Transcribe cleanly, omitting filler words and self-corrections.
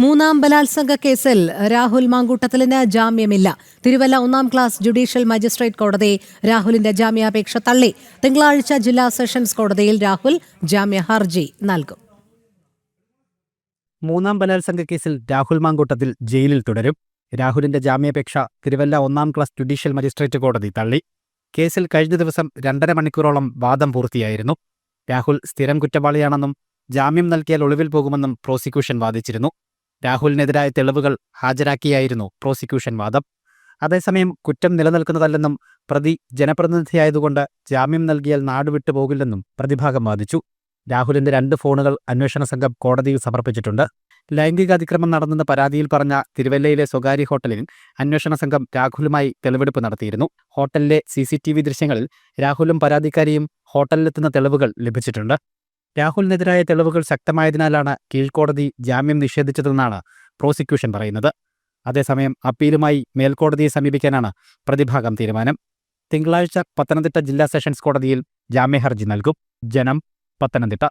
മൂന്നാം ബലാത്സംഗ കേസിൽ രാഹുൽ മാങ്കൂട്ടത്തിലിന് ജാമ്യമില്ല. തിരുവല്ല 1-ാം ക്ലാസ് ജുഡീഷ്യൽ മജിസ്ട്രേറ്റ് കോടതി രാഹുലിന്റെ ജാമ്യാപേക്ഷ തള്ളി. തിങ്കളാഴ്ച ജില്ലാ സെഷൻസ് കോടതിയിൽ രാഹുൽ ജാമ്യ ഹർജി നൽകും. മൂന്നാം ബലാത്സംഗ കേസിൽ രാഹുൽ മാങ്കൂട്ടത്തിൽ ജയിലിൽ തുടരും. രാഹുലിന്റെ ജാമ്യാപേക്ഷ തിരുവല്ല 1-ാം ക്ലാസ് ജുഡീഷ്യൽ മജിസ്ട്രേറ്റ് കോടതി തള്ളി. കേസിൽ കഴിഞ്ഞ ദിവസം 2.5 മണിക്കൂറോളം വാദം പൂർത്തിയായിരുന്നു. രാഹുൽ സ്ഥിരം കുറ്റവാളിയാണെന്നും ജാമ്യം നൽകിയാൽ ഒളിവിൽ പോകുമെന്നും പ്രോസിക്യൂഷൻ വാദിച്ചിരുന്നു. രാഹുലിനെതിരായ തെളിവുകൾ ഹാജരാക്കിയായിരുന്നു പ്രോസിക്യൂഷൻ വാദം. അതേസമയം കുറ്റം നിലനിൽക്കുന്നതല്ലെന്നും പ്രതി ജനപ്രതിനിധിയായതുകൊണ്ട് ജാമ്യം നൽകിയാൽ നാടുവിട്ടു പോകില്ലെന്നും പ്രതിഭാഗം വാദിച്ചു. രാഹുലിന്റെ 2 ഫോണുകൾ അന്വേഷണ സംഘം കോടതിയിൽ സമർപ്പിച്ചിട്ടുണ്ട്. ലൈംഗിക അതിക്രമം നടന്നെന്ന പരാതിയിൽ പറഞ്ഞ തിരുവല്ലയിലെ സ്വകാര്യ ഹോട്ടലിൽ അന്വേഷണ സംഘം രാഹുലുമായി തെളിവെടുപ്പ് നടത്തിയിരുന്നു. ഹോട്ടലിലെ CCTV ദൃശ്യങ്ങളിൽ രാഹുലും പരാതിക്കാരിയും ഹോട്ടലിലെത്തുന്ന തെളിവുകൾ ലഭിച്ചിട്ടുണ്ട്. രാഹുലിനെതിരായ തെളിവുകൾ ശക്തമായതിനാലാണ് കീഴ്ക്കോടതി ജാമ്യം നിഷേധിച്ചതെന്നാണ് പ്രോസിക്യൂഷൻ പറയുന്നത്. അതേസമയം അപ്പീലുമായി മേൽക്കോടതിയെ സമീപിക്കാനാണ് പ്രതിഭാഗം തീരുമാനം. തിങ്കളാഴ്ച പത്തനംതിട്ട ജില്ലാ സെഷൻസ് കോടതിയിൽ ജാമ്യഹർജി നൽകും. ജനം, പത്തനംതിട്ട.